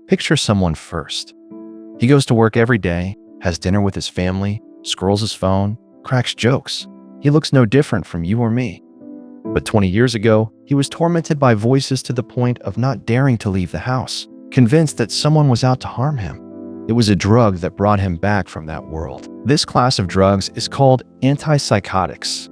Picture someone first. He goes to work every day, has dinner with his family, scrolls his phone, cracks jokes. He looks no different from you or me. But 20 years ago, he was tormented by voices to the point of not daring to leave the house, convinced that someone was out to harm him. It was a drug that brought him back from that world. This class of drugs is called antipsychotics.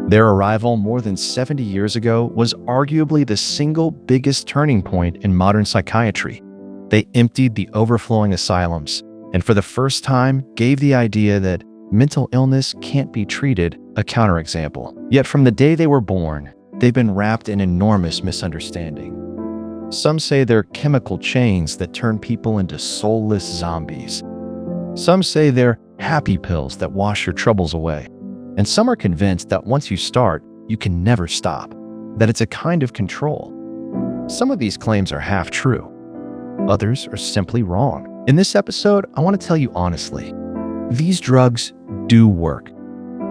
Their arrival more than 70 years ago was arguably the single biggest turning point in modern psychiatry. They emptied the overflowing asylums, and for the first time gave the idea that mental illness can't be treated a counterexample. Yet from the day they were born, they've been wrapped in enormous misunderstanding. Some say they're chemical chains that turn people into soulless zombies. Some say they're happy pills that wash your troubles away. And some are convinced that once you start, you can never stop, that it's a kind of control. Some of these claims are half true. Others are simply wrong. In this episode, I want to tell you honestly, these drugs do work.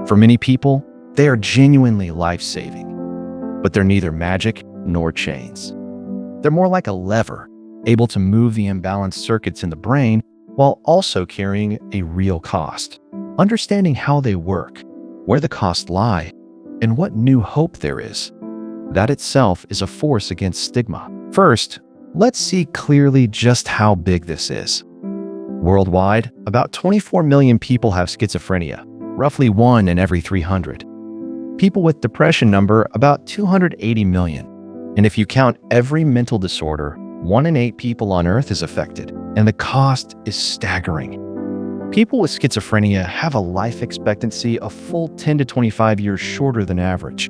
For many people, they are genuinely life-saving, but they're neither magic nor chains. They're more like a lever, able to move the imbalanced circuits in the brain while also carrying a real cost. Understanding how they work, where the costs lie, and what new hope there is, that itself is a force against stigma. First, let's see clearly just how big this is. Worldwide, about 24 million people have schizophrenia, roughly 1 in every 300. People with depression number about 280 million. And if you count every mental disorder, 1 in 8 people on Earth is affected, and the cost is staggering. People with schizophrenia have a life expectancy a full 10 to 25 years shorter than average.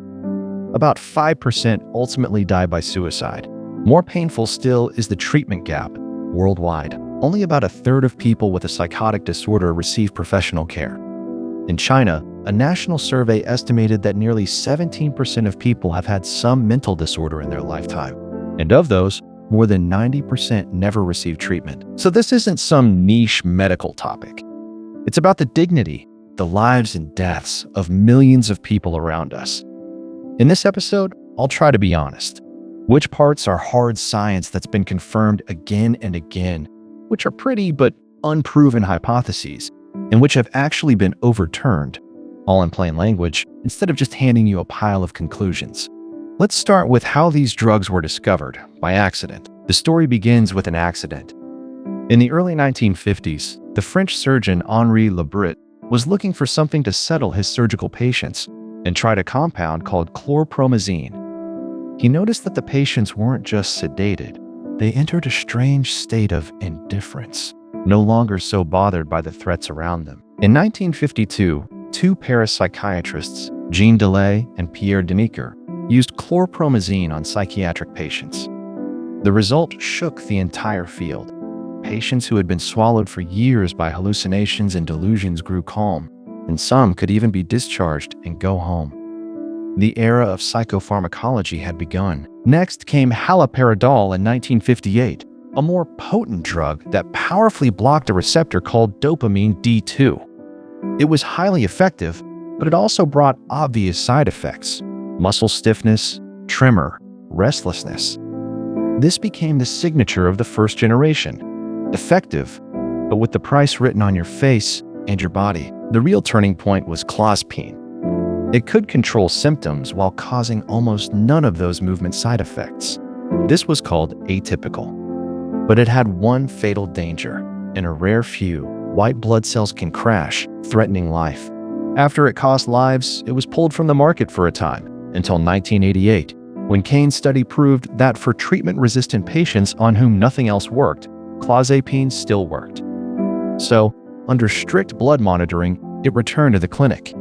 About 5% ultimately die by suicide. More painful still is the treatment gap. Worldwide, only about a third of people with a psychotic disorder receive professional care. In China, a national survey estimated that nearly 17% of people have had some mental disorder in their lifetime. And of those, more than 90% never receive treatment. So this isn't some niche medical topic. It's about the dignity, the lives and deaths of millions of people around us. In this episode, I'll try to be honest. Which parts are hard science that's been confirmed again and again, which are pretty but unproven hypotheses, and which have actually been overturned, all in plain language, instead of just handing you a pile of conclusions. Let's start with how these drugs were discovered, by accident. The story begins with an accident. In the early 1950s, the French surgeon Henri Lebret was looking for something to settle his surgical patients and tried a compound called chlorpromazine. He noticed that the patients weren't just sedated, they entered a strange state of indifference, no longer so bothered by the threats around them. In 1952, 2 Paris psychiatrists, Jean Delay and Pierre Deniker, used chlorpromazine on psychiatric patients. The result shook the entire field. Patients who had been swallowed for years by hallucinations and delusions grew calm, and some could even be discharged and go home. The era of psychopharmacology had begun. Next came haloperidol in 1958, a more potent drug that powerfully blocked a receptor called dopamine D2. It was highly effective, but it also brought obvious side effects: muscle stiffness, tremor, restlessness. This became the signature of the first generation. Effective, but with the price written on your face and your body. The real turning point was clozapine. It could control symptoms while causing almost none of those movement side effects. This was called atypical. But it had one fatal danger. In a rare few, white blood cells can crash, threatening life. After it cost lives, it was pulled from the market for a time, until 1988, when Kane's study proved that for treatment-resistant patients on whom nothing else worked, clozapine still worked. So, under strict blood monitoring, it returned to the clinic.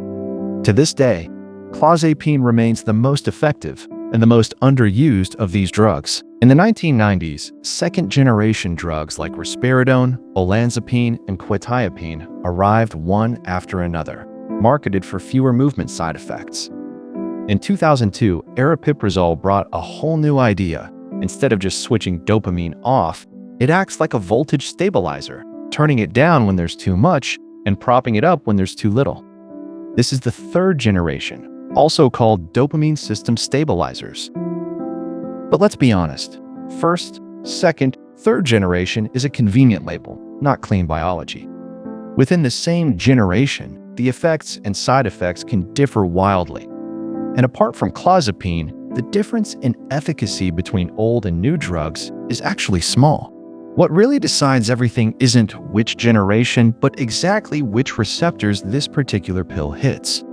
To this day, clozapine remains the most effective and the most underused of these drugs. In the 1990s, second-generation drugs like risperidone, olanzapine, and quetiapine arrived one after another, marketed for fewer movement side effects. In 2002, aripiprazole brought a whole new idea. Instead of just switching dopamine off, it acts like a voltage stabilizer, turning it down when there's too much and propping it up when there's too little. This is the third generation, also called dopamine system stabilizers. But let's be honest, first, second, Third generation is a convenient label, not clean biology. Within the same generation, the effects and side effects can differ wildly. And apart from clozapine, the difference in efficacy between old and new drugs is actually small. What really decides everything isn't which generation, but exactly which receptors this particular pill hits.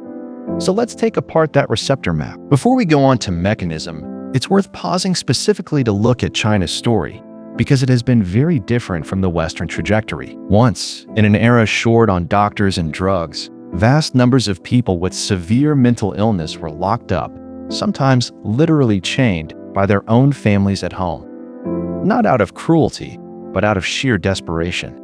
So let's take apart that receptor map. Before we go on to mechanism, it's worth pausing specifically to look at China's story, because it has been very different from the Western trajectory. Once, in an era short on doctors and drugs, vast numbers of people with severe mental illness were locked up, sometimes literally chained, by their own families at home. Not out of cruelty, but out of sheer desperation.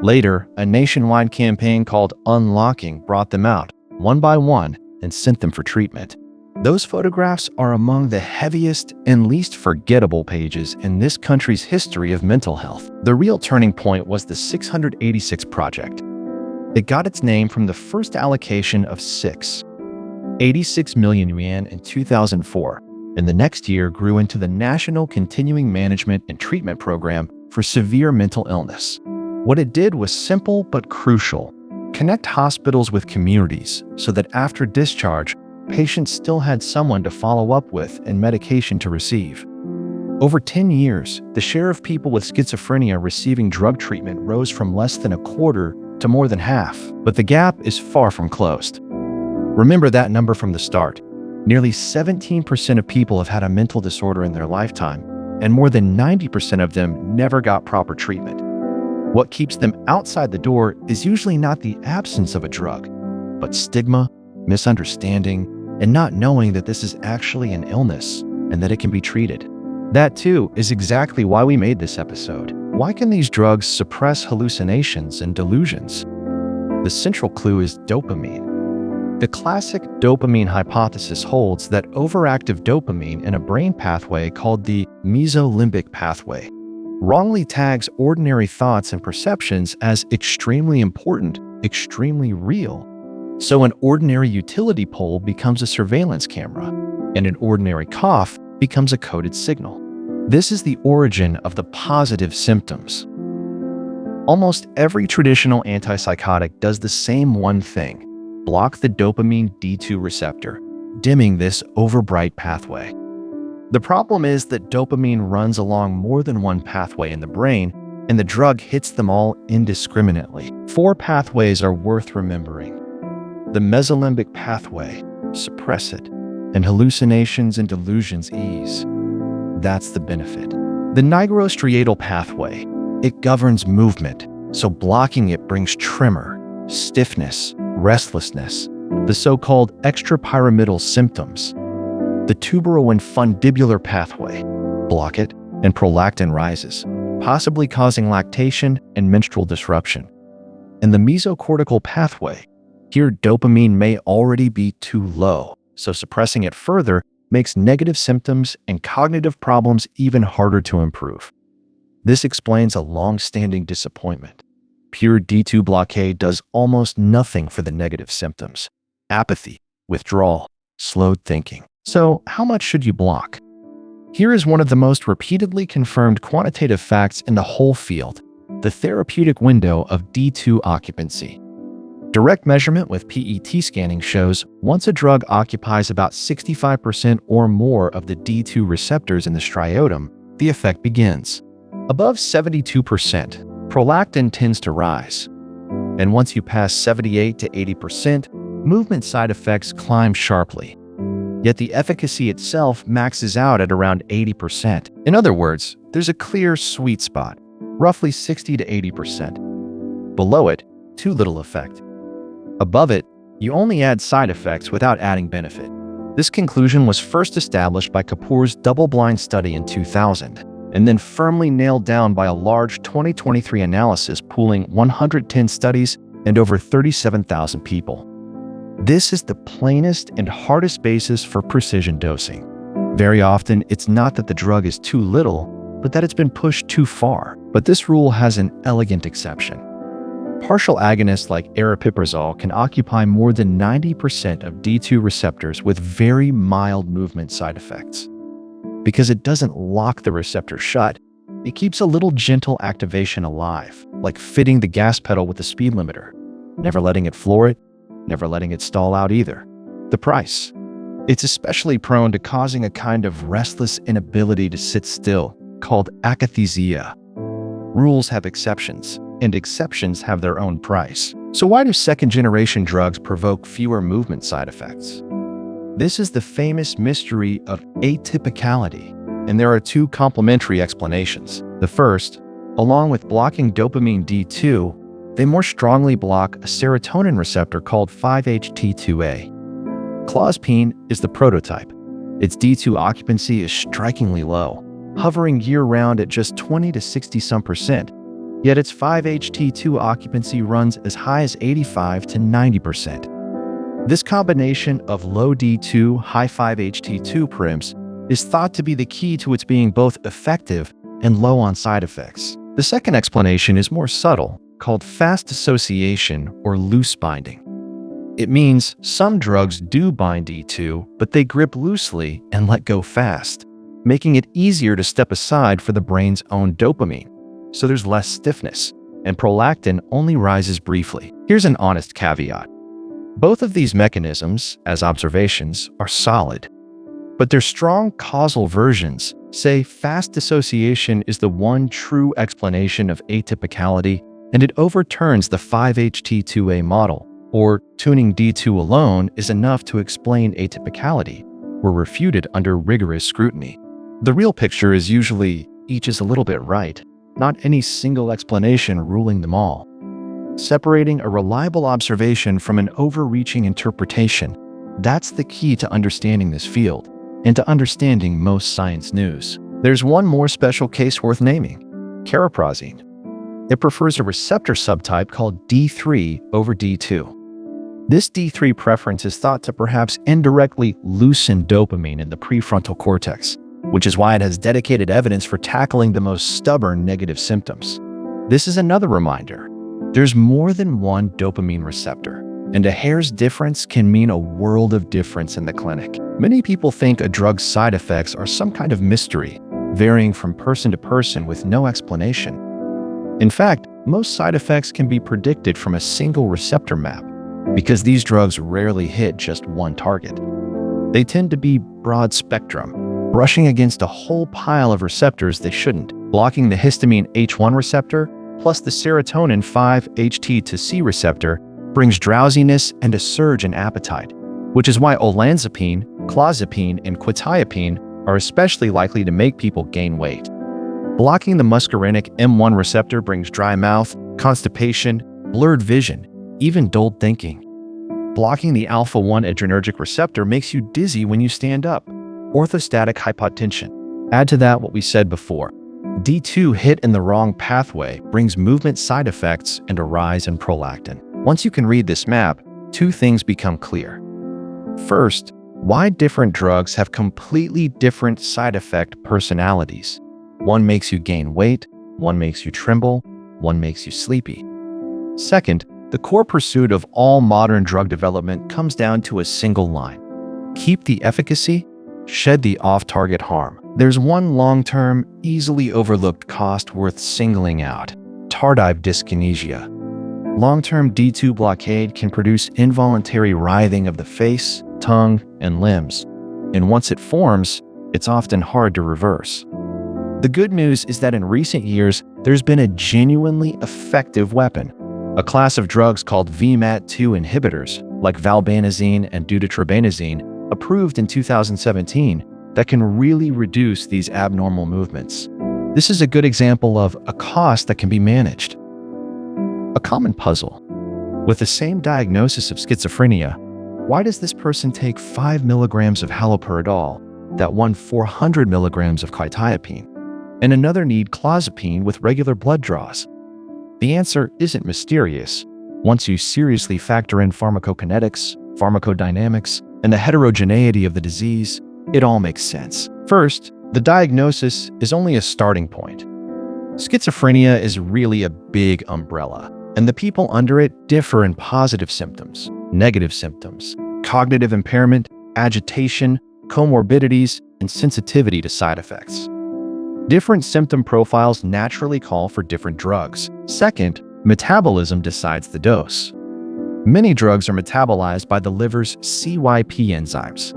Later, a nationwide campaign called Unlocking brought them out, one by one, and sent them for treatment. Those photographs are among the heaviest and least forgettable pages in this country's history of mental health. The real turning point was the 686 Project. It got its name from the first allocation of 86 million yuan in 2004, and the next year grew into the National Continuing Management and Treatment Program for Severe Mental Illness. What it did was simple but crucial: connect hospitals with communities so that after discharge, patients still had someone to follow up with and medication to receive. Over 10 years, the share of people with schizophrenia receiving drug treatment rose from less than a quarter to more than half, but the gap is far from closed. Remember that number from the start. Nearly 17% of people have had a mental disorder in their lifetime, and more than 90% of them never got proper treatment. What keeps them outside the door is usually not the absence of a drug, but stigma, misunderstanding, and not knowing that this is actually an illness and that it can be treated. That too is exactly why we made this episode. Why can these drugs suppress hallucinations and delusions? The central clue is dopamine. The classic dopamine hypothesis holds that overactive dopamine in a brain pathway called the mesolimbic pathway wrongly tags ordinary thoughts and perceptions as extremely important, extremely real. So an ordinary utility pole becomes a surveillance camera, and an ordinary cough becomes a coded signal. This is the origin of the positive symptoms. Almost every traditional antipsychotic does the same one thing: block the dopamine D2 receptor, dimming this overbright pathway. The problem is that dopamine runs along more than one pathway in the brain, and the drug hits them all indiscriminately. 4 pathways are worth remembering. The mesolimbic pathway, suppress it, and hallucinations and delusions ease. That's the benefit. The nigrostriatal pathway, it governs movement, so blocking it brings tremor, stiffness, restlessness, the so-called extrapyramidal symptoms. The tuberoinfundibular pathway, block it, and prolactin rises, possibly causing lactation and menstrual disruption. And the mesocortical pathway, here dopamine may already be too low, so suppressing it further makes negative symptoms and cognitive problems even harder to improve. This explains a long-standing disappointment. Pure D2 blockade does almost nothing for the negative symptoms: apathy, withdrawal, slowed thinking. So how much should you block? Here is one of the most repeatedly confirmed quantitative facts in the whole field: the therapeutic window of D2 occupancy. Direct measurement with PET scanning shows once a drug occupies about 65% or more of the D2 receptors in the striatum, the effect begins. Above 72%, prolactin tends to rise. And once you pass 78 to 80%, movement side effects climb sharply. Yet the efficacy itself maxes out at around 80%. In other words, there's a clear sweet spot, roughly 60 to 80%. Below it, too little effect. Above it, you only add side effects without adding benefit. This conclusion was first established by Kapoor's double-blind study in 2000, and then firmly nailed down by a large 2023 analysis pooling 110 studies and over 37,000 people. This is the plainest and hardest basis for precision dosing. Very often, it's not that the drug is too little, but that it's been pushed too far. But this rule has an elegant exception. Partial agonists like aripiprazole can occupy more than 90% of D2 receptors with very mild movement side effects. Because it doesn't lock the receptor shut, It keeps a little gentle activation alive, like fitting the gas pedal with the speed limiter, never letting it floor it, never letting it stall out either. The price. It's especially prone to causing a kind of restless inability to sit still, called akathisia. Rules have exceptions, and exceptions have their own price. So why do second-generation drugs provoke fewer movement side effects? This is the famous mystery of atypicality, and there are two complementary explanations. The first, along with blocking dopamine D2, they more strongly block a serotonin receptor called 5-HT2A. Clozapine is the prototype. Its D2 occupancy is strikingly low, hovering year-round at just 20 to 60-some%, yet its 5-HT2 occupancy runs as high as 85 to 90%. This combination of low D2, high 5-HT2 prims is thought to be the key to its being both effective and low on side effects. The second explanation is more subtle, called fast dissociation or loose binding. It means some drugs do bind D2, but they grip loosely and let go fast, making it easier to step aside for the brain's own dopamine. So there's less stiffness, and prolactin only rises briefly. Here's an honest caveat. Both of these mechanisms, as observations, are solid, but their strong causal versions say fast dissociation is the one true explanation of atypicality, and it overturns the 5-HT2A model, or tuning D2 alone is enough to explain atypicality, were refuted under rigorous scrutiny. The real picture is usually each is a little bit right, not any single explanation ruling them all. Separating a reliable observation from an overreaching interpretation, that's the key to understanding this field, and to understanding most science news. There's one more special case worth naming, chlorpromazine. It prefers a receptor subtype called D3 over D2. This D3 preference is thought to perhaps indirectly loosen dopamine in the prefrontal cortex, which is why it has dedicated evidence for tackling the most stubborn negative symptoms. This is another reminder. There's more than one dopamine receptor, and a hair's difference can mean a world of difference in the clinic. Many people think a drug's side effects are some kind of mystery, varying from person to person with no explanation. In fact, most side effects can be predicted from a single receptor map, because these drugs rarely hit just one target. They tend to be broad spectrum, brushing against a whole pile of receptors they shouldn't. Blocking the histamine H1 receptor plus the serotonin 5-HT2C receptor brings drowsiness and a surge in appetite, which is why olanzapine, clozapine, and quetiapine are especially likely to make people gain weight. Blocking the muscarinic M1 receptor brings dry mouth, constipation, blurred vision, even dulled thinking. Blocking the alpha-1 adrenergic receptor makes you dizzy when you stand up. Orthostatic hypotension. Add to that what we said before. D2 hit in the wrong pathway brings movement side effects and a rise in prolactin. Once you can read this map, two things become clear. First, why different drugs have completely different side effect personalities. One makes you gain weight, one makes you tremble, one makes you sleepy. Second, the core pursuit of all modern drug development comes down to a single line. Keep the efficacy, shed the off-target harm. There's one long-term, easily overlooked cost worth singling out: tardive dyskinesia. Long-term D2 blockade can produce involuntary writhing of the face, tongue, and limbs, and once it forms, it's often hard to reverse. The good news is that in recent years, there's been a genuinely effective weapon, a class of drugs called VMAT2 inhibitors, like valbenazine and deutetrabenazine, approved in 2017, that can really reduce these abnormal movements. This is a good example of a cost that can be managed. A common puzzle. With the same diagnosis of schizophrenia, why does this person take 5 milligrams of haloperidol, that one 400 milligrams of quetiapine, and another need clozapine with regular blood draws? The answer isn't mysterious. Once you seriously factor in pharmacokinetics, pharmacodynamics, and the heterogeneity of the disease, it all makes sense. First, the diagnosis is only a starting point. Schizophrenia is really a big umbrella, and the people under it differ in positive symptoms, negative symptoms, cognitive impairment, agitation, comorbidities, and sensitivity to side effects. Different symptom profiles naturally call for different drugs. Second, metabolism decides the dose. Many drugs are metabolized by the liver's CYP enzymes.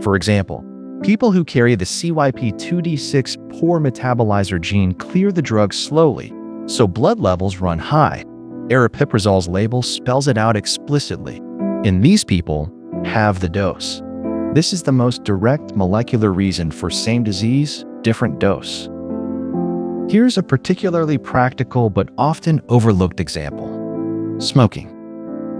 For example, people who carry the CYP2D6 poor metabolizer gene clear the drug slowly, so blood levels run high. Aripiprazol's label spells it out explicitly. In these people, halve the dose. This is the most direct molecular reason for same disease, different dose. Here's a particularly practical but often overlooked example. Smoking.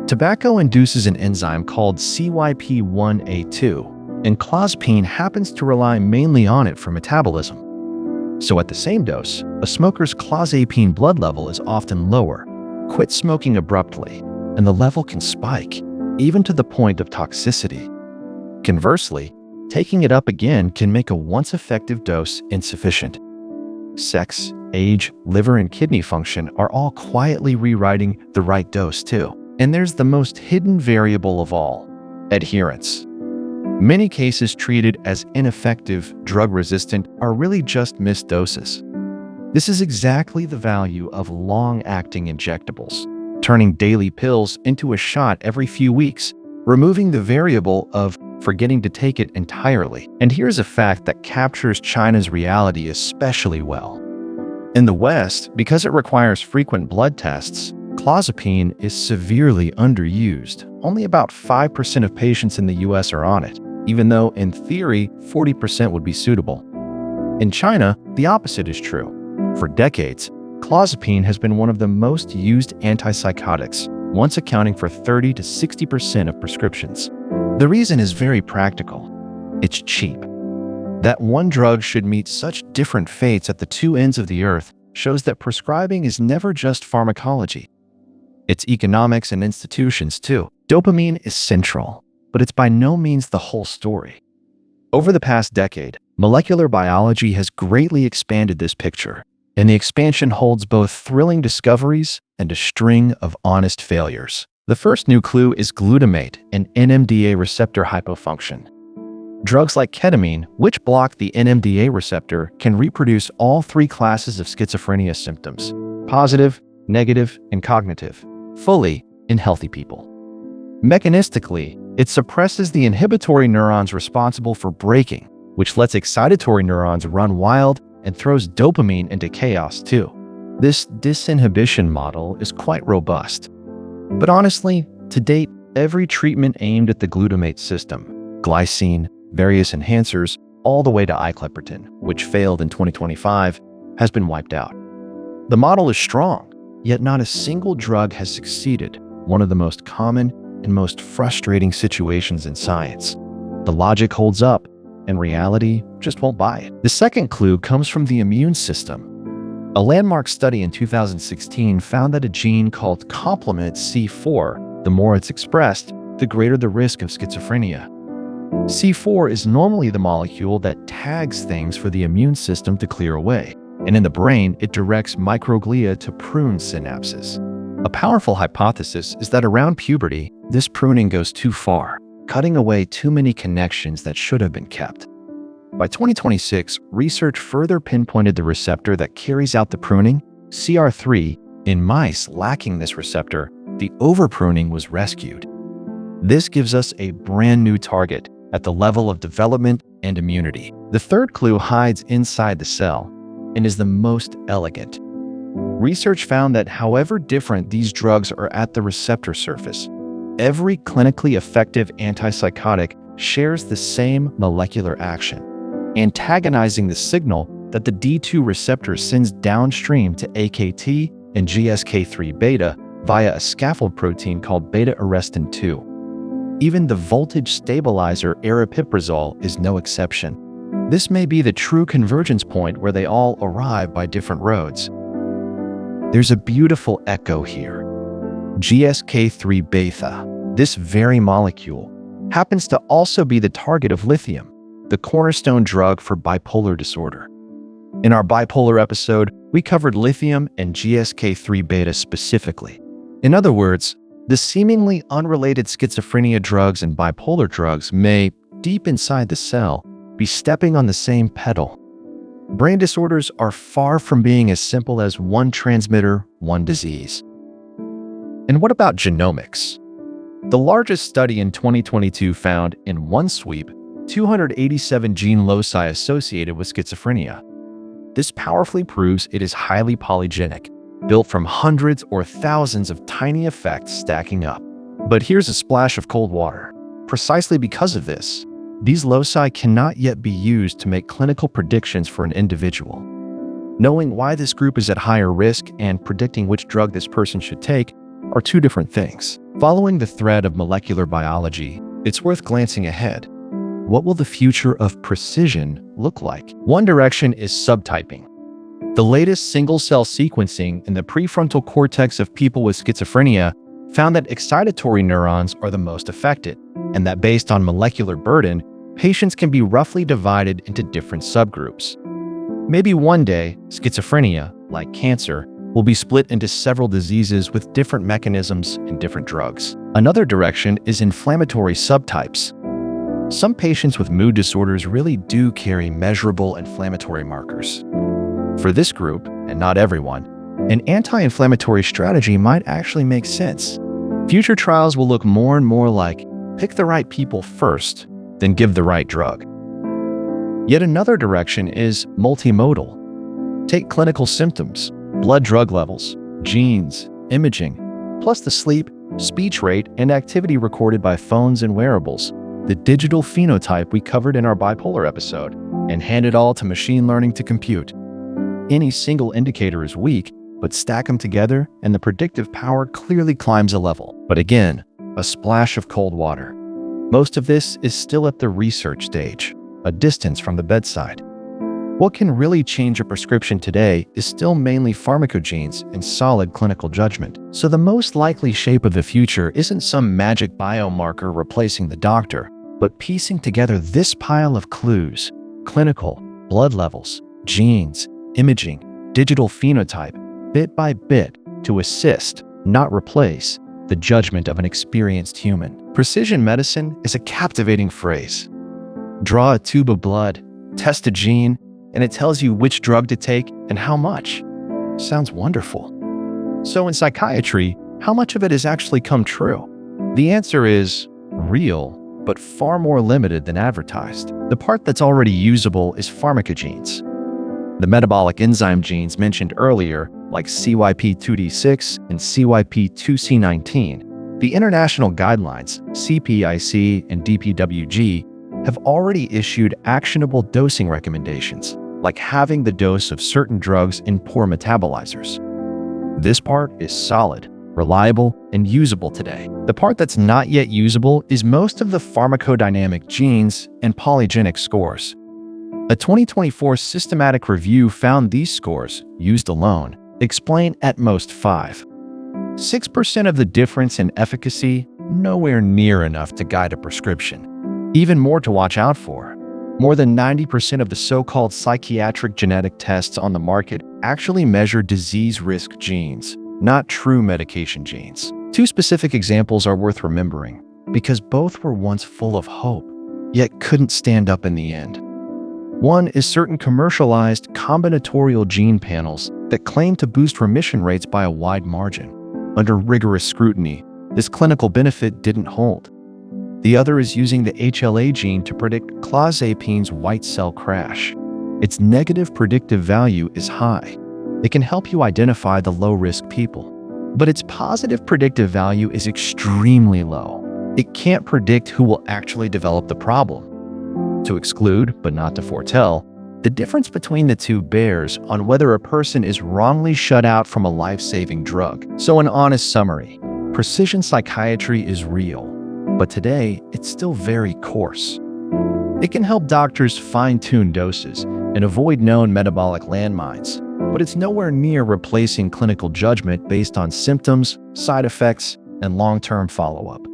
Tobacco induces an enzyme called CYP1A2, and clozapine happens to rely mainly on it for metabolism. So at the same dose, a smoker's clozapine blood level is often lower. Quit smoking abruptly, and the level can spike, even to the point of toxicity. Conversely, taking it up again can make a once-effective dose insufficient. Sex, age, liver, and kidney function are all quietly rewriting the right dose too. And there's the most hidden variable of all, adherence. Many cases treated as ineffective, drug-resistant, are really just missed doses. This is exactly the value of long-acting injectables, turning daily pills into a shot every few weeks, removing the variable of forgetting to take it entirely. And here's a fact that captures China's reality especially well. In the West, because it requires frequent blood tests, clozapine is severely underused. Only about 5% of patients in the US are on it, even though in theory, 40% would be suitable. In China, the opposite is true. For decades, clozapine has been one of the most used antipsychotics, once accounting for 30 to 60% of prescriptions. The reason is very practical. It's cheap. That one drug should meet such different fates at the two ends of the earth shows that prescribing is never just pharmacology. It's economics and institutions too. Dopamine is central, but it's by no means the whole story. Over the past decade, molecular biology has greatly expanded this picture, and the expansion holds both thrilling discoveries and a string of honest failures. The first new clue is glutamate and NMDA receptor hypofunction. Drugs like ketamine, which block the NMDA receptor, can reproduce all three classes of schizophrenia symptoms: positive, negative, and cognitive, fully in healthy people. Mechanistically, it suppresses the inhibitory neurons responsible for braking, which lets excitatory neurons run wild and throws dopamine into chaos too. This disinhibition model is quite robust. But honestly, to date, every treatment aimed at the glutamate system, glycine, various enhancers, all the way to iclopridine, which failed in 2025, has been wiped out. The model is strong, yet not a single drug has succeeded, one of the most common and most frustrating situations in science. The logic holds up, and reality just won't buy it. The second clue comes from the immune system. A landmark study in 2016 found that a gene called complement C4, the more it's expressed, the greater the risk of schizophrenia. C4 is normally the molecule that tags things for the immune system to clear away, and in the brain, it directs microglia to prune synapses. A powerful hypothesis is that around puberty, this pruning goes too far, cutting away too many connections that should have been kept. By 2026, research further pinpointed the receptor that carries out the pruning, CR3. In mice lacking this receptor, the overpruning was rescued. This gives us a brand new target at the level of development and immunity. The third clue hides inside the cell and is the most elegant. Research found that however different these drugs are at the receptor surface, every clinically effective antipsychotic shares the same molecular action, antagonizing the signal that the D2 receptor sends downstream to AKT and GSK3 beta via a scaffold protein called beta-arrestin 2. Even the voltage stabilizer aripiprazole is no exception. This may be the true convergence point where they all arrive by different roads. There's a beautiful echo here. GSK3 beta, this very molecule, happens to also be the target of lithium, the cornerstone drug for bipolar disorder. In our bipolar episode, we covered lithium and GSK3 beta specifically. In other words, the seemingly unrelated schizophrenia drugs and bipolar drugs may, deep inside the cell, be stepping on the same pedal. Brain disorders are far from being as simple as one transmitter, one disease. And what about genomics? The largest study in 2022 found, in one sweep, 287 gene loci associated with schizophrenia. This powerfully proves it is highly polygenic, built from hundreds or thousands of tiny effects stacking up. But here's a splash of cold water. Precisely because of this, these loci cannot yet be used to make clinical predictions for an individual. Knowing why this group is at higher risk and predicting which drug this person should take are two different things. Following the thread of molecular biology, it's worth glancing ahead. What will the future of precision look like? One direction is subtyping. The latest single-cell sequencing in the prefrontal cortex of people with schizophrenia found that excitatory neurons are the most affected, and that based on molecular burden, patients can be roughly divided into different subgroups. Maybe one day, schizophrenia, like cancer, will be split into several diseases with different mechanisms and different drugs. Another direction is inflammatory subtypes. Some patients with mood disorders really do carry measurable inflammatory markers. For this group, and not everyone, an anti-inflammatory strategy might actually make sense. Future trials will look more and more like pick the right people first, then give the right drug. Yet another direction is multimodal. Take clinical symptoms, blood drug levels, genes, imaging, plus the sleep, speech rate, and activity recorded by phones and wearables, the digital phenotype we covered in our bipolar episode, and hand it all to machine learning to compute. Any single indicator is weak, but stack them together and the predictive power clearly climbs a level. But again, a splash of cold water. Most of this is still at the research stage, a distance from the bedside. What can really change a prescription today is still mainly pharmacogenes and solid clinical judgment. So the most likely shape of the future isn't some magic biomarker replacing the doctor, but piecing together this pile of clues: clinical, blood levels, genes, imaging, digital phenotype, bit by bit, to assist, not replace, the judgment of an experienced human. Precision medicine is a captivating phrase. Draw a tube of blood, test a gene, and it tells you which drug to take and how much. Sounds wonderful. So in psychiatry, how much of it has actually come true? The answer is real, but far more limited than advertised. The part that's already usable is pharmacogenes. The metabolic enzyme genes mentioned earlier, like CYP2D6 and CYP2C19, the international guidelines, CPIC and DPWG, have already issued actionable dosing recommendations, like having the dose of certain drugs in poor metabolizers. This part is solid, reliable, and usable today. The part that's not yet usable is most of the pharmacodynamic genes and polygenic scores. A 2024 systematic review found these scores, used alone, explain at most 6% of the difference in efficacy, nowhere near enough to guide a prescription. Even more to watch out for. More than 90% of the so-called psychiatric genetic tests on the market actually measure disease risk genes, not true medication genes. Two specific examples are worth remembering, because both were once full of hope, yet couldn't stand up in the end. One is certain commercialized combinatorial gene panels that claim to boost remission rates by a wide margin. Under rigorous scrutiny, this clinical benefit didn't hold. The other is using the HLA gene to predict clozapine's white cell crash. Its negative predictive value is high. It can help you identify the low-risk people. But its positive predictive value is extremely low. It can't predict who will actually develop the problem. To exclude, but not to foretell, the difference between the two bears on whether a person is wrongly shut out from a life-saving drug. So an honest summary, precision psychiatry is real. But today, it's still very coarse. It can help doctors fine-tune doses and avoid known metabolic landmines, but it's nowhere near replacing clinical judgment based on symptoms, side effects, and long-term follow-up.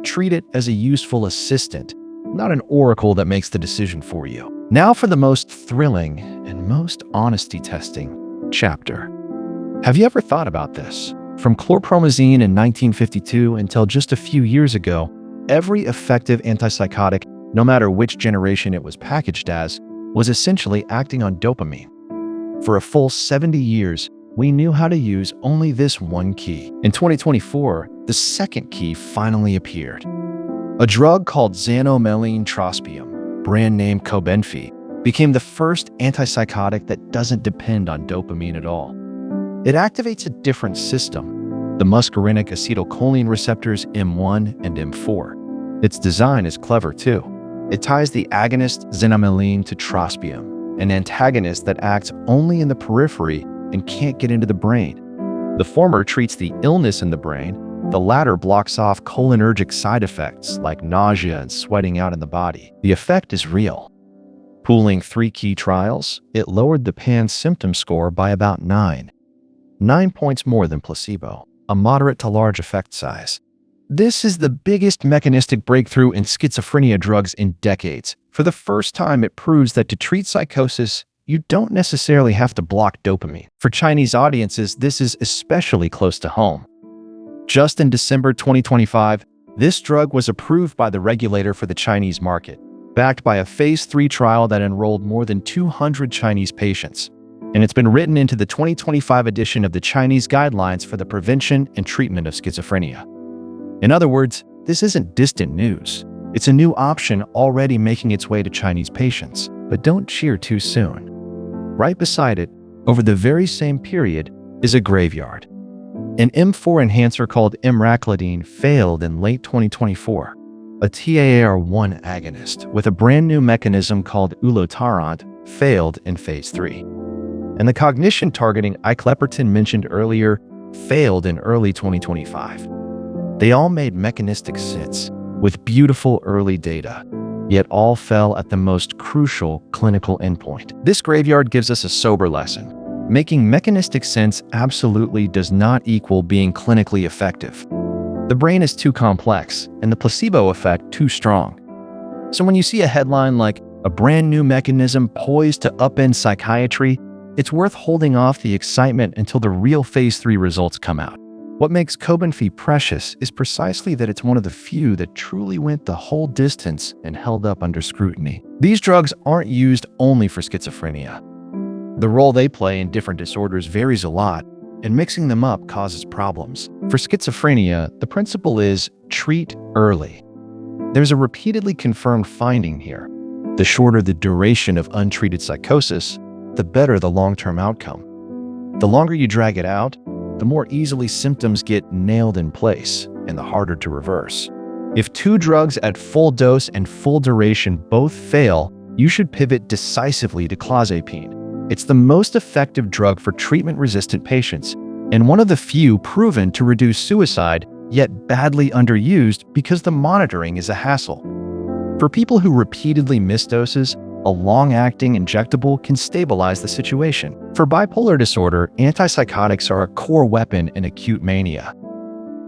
Treat it as a useful assistant, not an oracle that makes the decision for you. Now for the most thrilling and most honesty-testing chapter. Have you ever thought about this? From chlorpromazine in 1952 until just a few years ago, every effective antipsychotic, no matter which generation it was packaged as, was essentially acting on dopamine. For a full 70 years, we knew how to use only this one key. In 2024, the second key finally appeared. A drug called xanomeline trospium, brand name Cobenfy, became the first antipsychotic that doesn't depend on dopamine at all. It activates a different system, the muscarinic acetylcholine receptors M1 and M4. Its design is clever too. It ties the agonist xanomeline to trospium, an antagonist that acts only in the periphery and can't get into the brain. The former treats the illness in the brain, the latter blocks off cholinergic side effects like nausea and sweating out in the body. The effect is real. Pooling 3 key trials, it lowered the PANSS symptom score by about 9 points more than placebo, a moderate to large effect size. This is the biggest mechanistic breakthrough in schizophrenia drugs in decades. For the first time, it proves that to treat psychosis, you don't necessarily have to block dopamine. For Chinese audiences, this is especially close to home. Just in December 2025, this drug was approved by the regulator for the Chinese market, backed by a phase 3 trial that enrolled more than 200 Chinese patients. And it's been written into the 2025 edition of the Chinese Guidelines for the Prevention and Treatment of Schizophrenia. In other words, this isn't distant news. It's a new option already making its way to Chinese patients. But don't cheer too soon. Right beside it, over the very same period, is a graveyard. An M4 enhancer called emraclidine failed in late 2024. A TAAR1 agonist with a brand new mechanism called ulotaront failed in phase 3. And the cognition-targeting iclepertin mentioned earlier failed in early 2025. They all made mechanistic sense, with beautiful early data, yet all fell at the most crucial clinical endpoint. This graveyard gives us a sober lesson. Making mechanistic sense absolutely does not equal being clinically effective. The brain is too complex, and the placebo effect too strong. So when you see a headline like, "A brand new mechanism poised to upend psychiatry," it's worth holding off the excitement until the real phase 3 results come out. What makes Cobenfy precious is precisely that it's one of the few that truly went the whole distance and held up under scrutiny. These drugs aren't used only for schizophrenia. The role they play in different disorders varies a lot, and mixing them up causes problems. For schizophrenia, the principle is treat early. There's a repeatedly confirmed finding here. The shorter the duration of untreated psychosis, the better the long-term outcome. The longer you drag it out, the more easily symptoms get nailed in place and the harder to reverse. If 2 drugs at full dose and full duration both fail, you should pivot decisively to clozapine. It's the most effective drug for treatment-resistant patients and one of the few proven to reduce suicide, yet badly underused because the monitoring is a hassle. For people who repeatedly miss doses, a long-acting injectable can stabilize the situation. For bipolar disorder, antipsychotics are a core weapon in acute mania.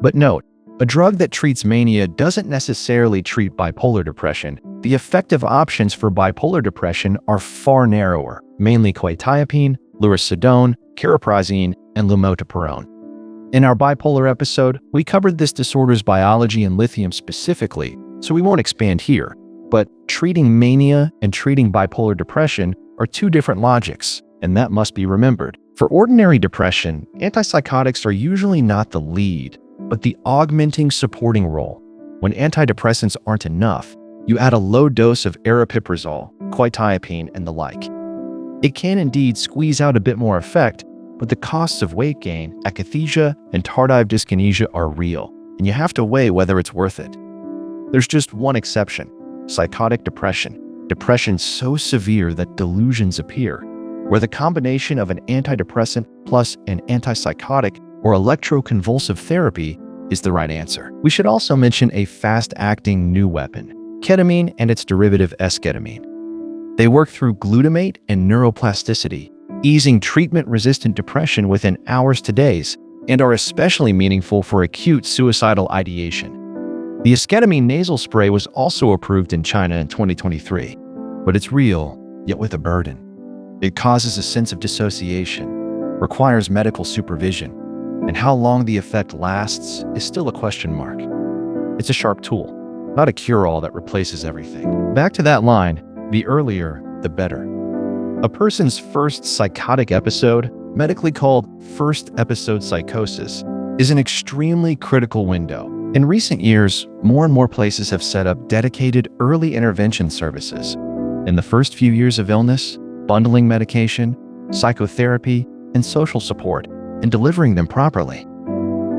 But note, a drug that treats mania doesn't necessarily treat bipolar depression. The effective options for bipolar depression are far narrower, mainly quetiapine, lurasidone, chlorpromazine, and lumoteperone. In our bipolar episode, we covered this disorder's biology and lithium specifically, so we won't expand here. But treating mania and treating bipolar depression are 2 different logics, and that must be remembered. For ordinary depression, antipsychotics are usually not the lead, but the augmenting supporting role. When antidepressants aren't enough, you add a low dose of aripiprazole, quetiapine, and the like. It can indeed squeeze out a bit more effect, but the costs of weight gain, akathisia, and tardive dyskinesia are real, and you have to weigh whether it's worth it. There's just one exception: psychotic depression. Depression so severe that delusions appear, where the combination of an antidepressant plus an antipsychotic or electroconvulsive therapy is the right answer. We should also mention a fast-acting new weapon, ketamine and its derivative esketamine. They work through glutamate and neuroplasticity, easing treatment-resistant depression within hours to days, and are especially meaningful for acute suicidal ideation. The esketamine nasal spray was also approved in China in 2023, but it's real, yet with a burden. It causes a sense of dissociation, requires medical supervision, and how long the effect lasts is still a question mark. It's a sharp tool, not a cure-all that replaces everything. Back to that line, the earlier, the better. A person's first psychotic episode, medically called first episode psychosis, is an extremely critical window. In recent years, more and more places have set up dedicated early intervention services. In the first few years of illness, bundling medication, psychotherapy, and social support, and delivering them properly.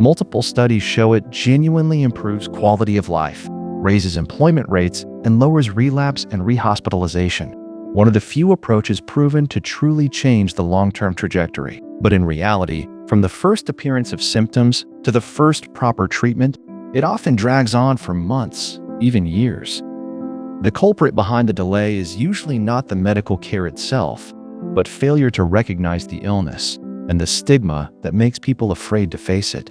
Multiple studies show it genuinely improves quality of life, raises employment rates, and lowers relapse and rehospitalization. One of the few approaches proven to truly change the long-term trajectory. But in reality, from the first appearance of symptoms to the first proper treatment, it often drags on for months, even years. The culprit behind the delay is usually not the medical care itself, but failure to recognize the illness and the stigma that makes people afraid to face it.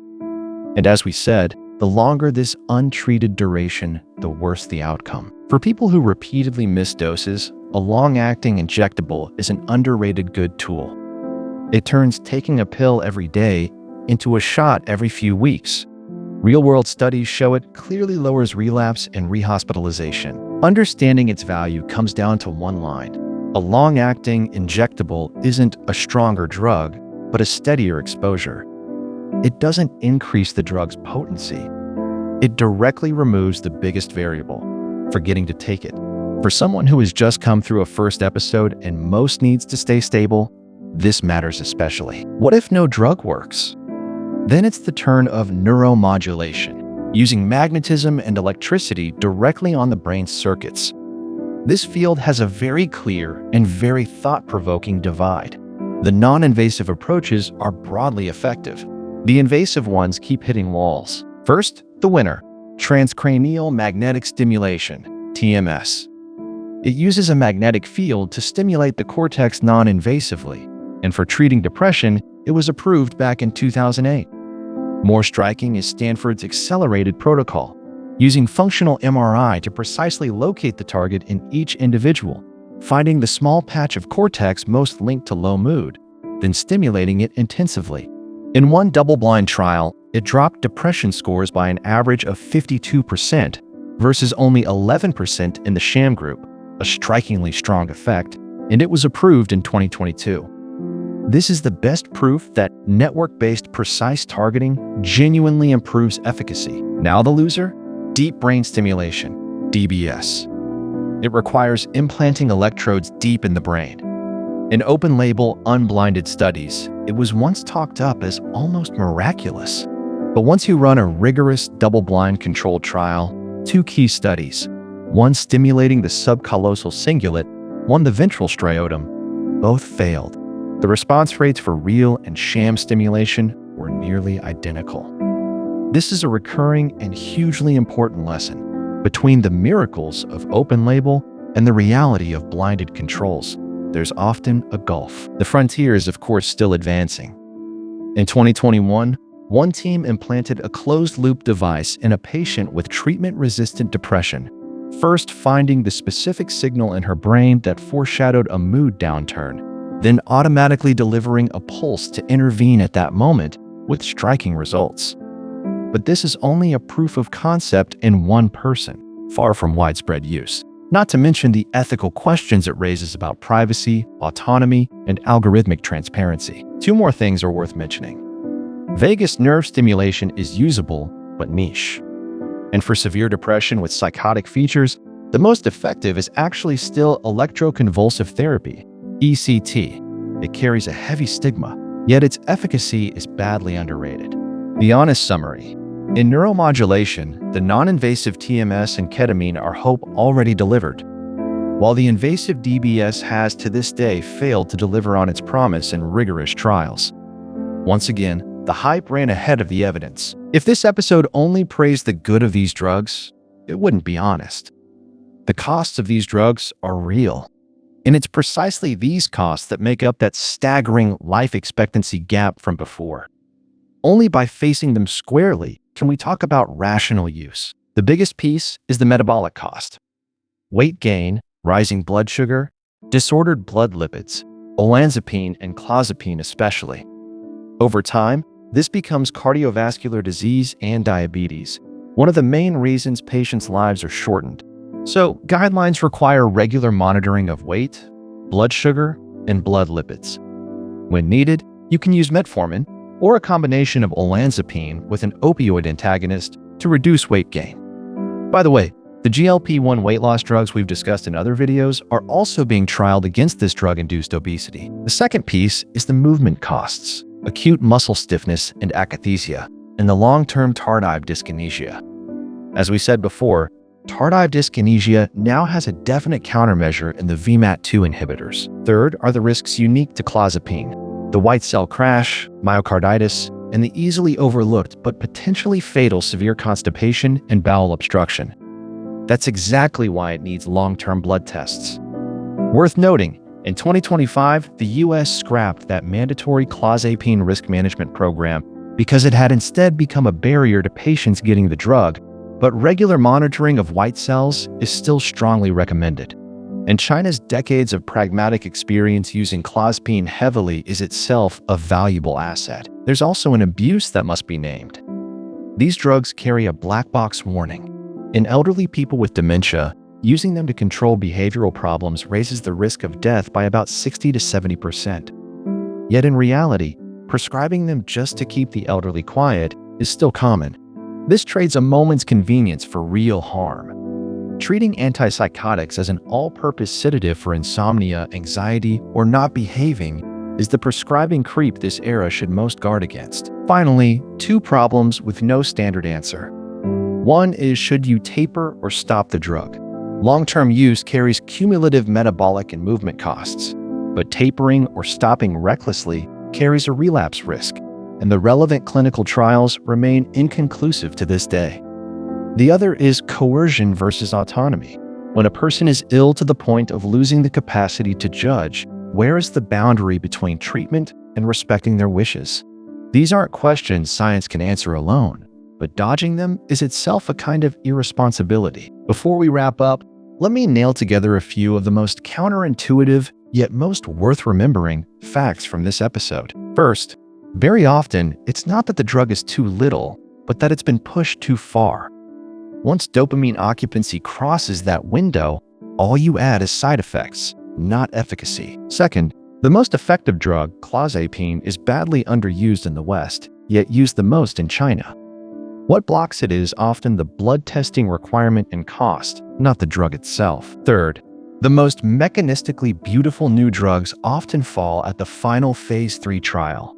And as we said, the longer this untreated duration, the worse the outcome. For people who repeatedly miss doses, a long-acting injectable is an underrated good tool. It turns taking a pill every day into a shot every few weeks. Real-world studies show it clearly lowers relapse and rehospitalization. Understanding its value comes down to one line. A long-acting injectable isn't a stronger drug, but a steadier exposure. It doesn't increase the drug's potency. It directly removes the biggest variable, forgetting to take it. For someone who has just come through a first episode and most needs to stay stable, this matters especially. What if no drug works? Then it's the turn of neuromodulation, using magnetism and electricity directly on the brain's circuits. This field has a very clear and very thought-provoking divide. The non-invasive approaches are broadly effective. The invasive ones keep hitting walls. First, the winner, transcranial magnetic stimulation, TMS. It uses a magnetic field to stimulate the cortex non-invasively, and for treating depression, it was approved back in 2008. More striking is Stanford's accelerated protocol, using functional MRI to precisely locate the target in each individual, finding the small patch of cortex most linked to low mood, then stimulating it intensively. In one double-blind trial, it dropped depression scores by an average of 52% versus only 11% in the sham group, a strikingly strong effect, and it was approved in 2022. This is the best proof that network-based precise targeting genuinely improves efficacy. Now the loser? Deep brain stimulation, DBS. It requires implanting electrodes deep in the brain. In open-label, unblinded studies, it was once talked up as almost miraculous. But once you run a rigorous double-blind controlled trial, two key studies, one stimulating the subcallosal cingulate, one the ventral striatum, both failed. The response rates for real and sham stimulation were nearly identical. This is a recurring and hugely important lesson. Between the miracles of open label and the reality of blinded controls, there's often a gulf. The frontier is, of course, still advancing. In 2021, one team implanted a closed-loop device in a patient with treatment-resistant depression, first finding the specific signal in her brain that foreshadowed a mood downturn, then automatically delivering a pulse to intervene at that moment with striking results. But this is only a proof of concept in one person, far from widespread use. Not to mention the ethical questions it raises about privacy, autonomy, and algorithmic transparency. Two more things are worth mentioning. Vagus nerve stimulation is usable, but niche. And for severe depression with psychotic features, the most effective is actually still electroconvulsive therapy, ECT. It carries a heavy stigma, yet its efficacy is badly underrated. The honest summary. In neuromodulation, the non-invasive TMS and ketamine are hope already delivered, while the invasive DBS has to this day failed to deliver on its promise in rigorous trials. Once again, the hype ran ahead of the evidence. If this episode only praised the good of these drugs, it wouldn't be honest. The costs of these drugs are real, and it's precisely these costs that make up that staggering life expectancy gap from before. Only by facing them squarely can we talk about rational use. The biggest piece is the metabolic cost. Weight gain, rising blood sugar, disordered blood lipids, olanzapine and clozapine especially. Over time, this becomes cardiovascular disease and diabetes, one of the main reasons patients' lives are shortened. So, guidelines require regular monitoring of weight, blood sugar, and blood lipids. When needed, you can use metformin or a combination of olanzapine with an opioid antagonist to reduce weight gain. By the way, the GLP-1 weight loss drugs we've discussed in other videos are also being trialed against this drug-induced obesity. The second piece is the movement costs, acute muscle stiffness and akathisia, and the long-term tardive dyskinesia. As we said before, tardive dyskinesia now has a definite countermeasure in the VMAT2 inhibitors. Third are the risks unique to clozapine, the white cell crash, myocarditis, and the easily overlooked but potentially fatal severe constipation and bowel obstruction. That's exactly why it needs long-term blood tests. Worth noting, in 2025, the US scrapped that mandatory clozapine risk management program because it had instead become a barrier to patients getting the drug, but regular monitoring of white cells is still strongly recommended. And China's decades of pragmatic experience using clozapine heavily is itself a valuable asset. There's also an abuse that must be named. These drugs carry a black box warning. In elderly people with dementia, using them to control behavioral problems raises the risk of death by about 60 to 70%. Yet in reality, prescribing them just to keep the elderly quiet is still common. This trades a moment's convenience for real harm. Treating antipsychotics as an all-purpose sedative for insomnia, anxiety, or not behaving is the prescribing creep this era should most guard against. Finally, two problems with no standard answer. One is, should you taper or stop the drug? Long-term use carries cumulative metabolic and movement costs, but tapering or stopping recklessly carries a relapse risk, and the relevant clinical trials remain inconclusive to this day. The other is coercion versus autonomy. When a person is ill to the point of losing the capacity to judge, where is the boundary between treatment and respecting their wishes? These aren't questions science can answer alone, but dodging them is itself a kind of irresponsibility. Before we wrap up, let me nail together a few of the most counterintuitive, yet most worth remembering, facts from this episode. First, very often, it's not that the drug is too little, but that it's been pushed too far. Once dopamine occupancy crosses that window, all you add is side effects, not efficacy. Second, the most effective drug, clozapine, is badly underused in the West, yet used the most in China. What blocks it is often the blood testing requirement and cost, not the drug itself. Third, the most mechanistically beautiful new drugs often fall at the final phase 3 trial.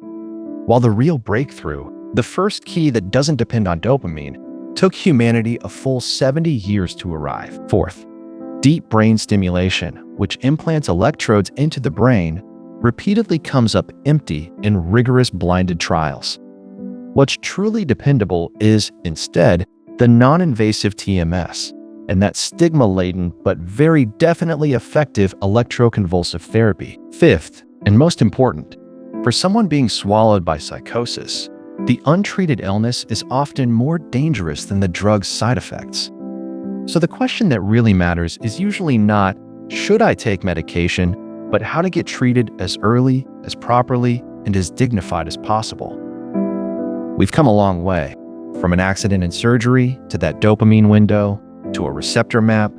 While the real breakthrough, the first key that doesn't depend on dopamine, took humanity a full 70 years to arrive. Fourth, deep brain stimulation, which implants electrodes into the brain, repeatedly comes up empty in rigorous blinded trials. What's truly dependable is, instead, the non-invasive TMS, and that stigma-laden but very definitely effective electroconvulsive therapy. Fifth, and most important, for someone being swallowed by psychosis, the untreated illness is often more dangerous than the drug's side effects. So the question that really matters is usually not, should I take medication, but how to get treated as early, as properly, and as dignified as possible. We've come a long way, from an accident in surgery, to that dopamine window, to a receptor map,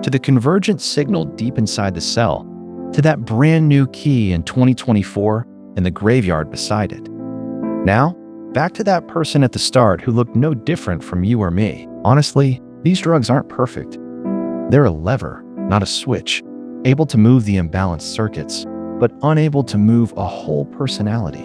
to the convergent signal deep inside the cell, to that brand new key in 2024 and the graveyard beside it. Now, back to that person at the start who looked no different from you or me. Honestly, these drugs aren't perfect. They're a lever, not a switch, able to move the imbalanced circuits, but unable to move a whole personality.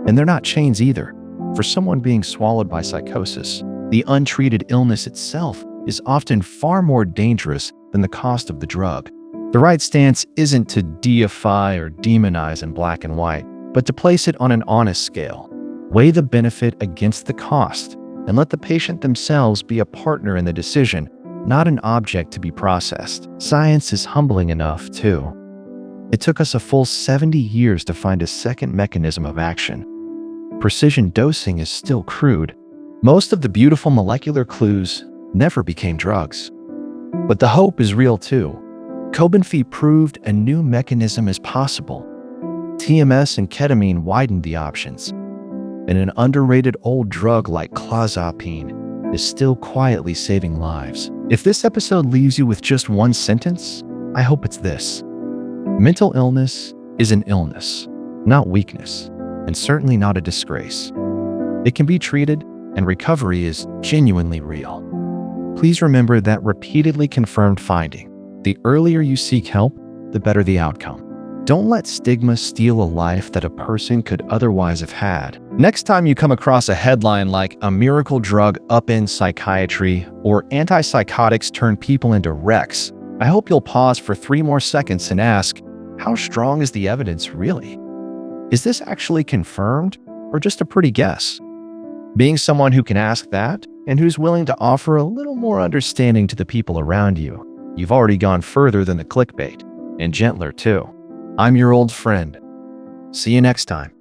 And they're not chains either. For someone being swallowed by psychosis, the untreated illness itself is often far more dangerous than the cost of the drug. The right stance isn't to deify or demonize in black and white, but to place it on an honest scale. Weigh the benefit against the cost, and let the patient themselves be a partner in the decision, not an object to be processed. Science is humbling enough, too. It took us a full 70 years to find a second mechanism of action. Precision dosing is still crude. Most of the beautiful molecular clues never became drugs. But the hope is real too. Cobenfy proved a new mechanism is possible. TMS and ketamine widened the options. And an underrated old drug like clozapine is still quietly saving lives. If this episode leaves you with just one sentence, I hope it's this. Mental illness is an illness, not weakness, and certainly not a disgrace. It can be treated, and recovery is genuinely real. Please remember that repeatedly confirmed finding: the earlier you seek help, the better the outcome. Don't let stigma steal a life that a person could otherwise have had. Next time you come across a headline like "A miracle drug upends psychiatry" or "Antipsychotics turn people into wrecks," I hope you'll pause for 3 more seconds and ask, how strong is the evidence really? Is this actually confirmed or just a pretty guess? Being someone who can ask that and who's willing to offer a little more understanding to the people around you, you've already gone further than the clickbait, and gentler too. I'm your old friend. See you next time.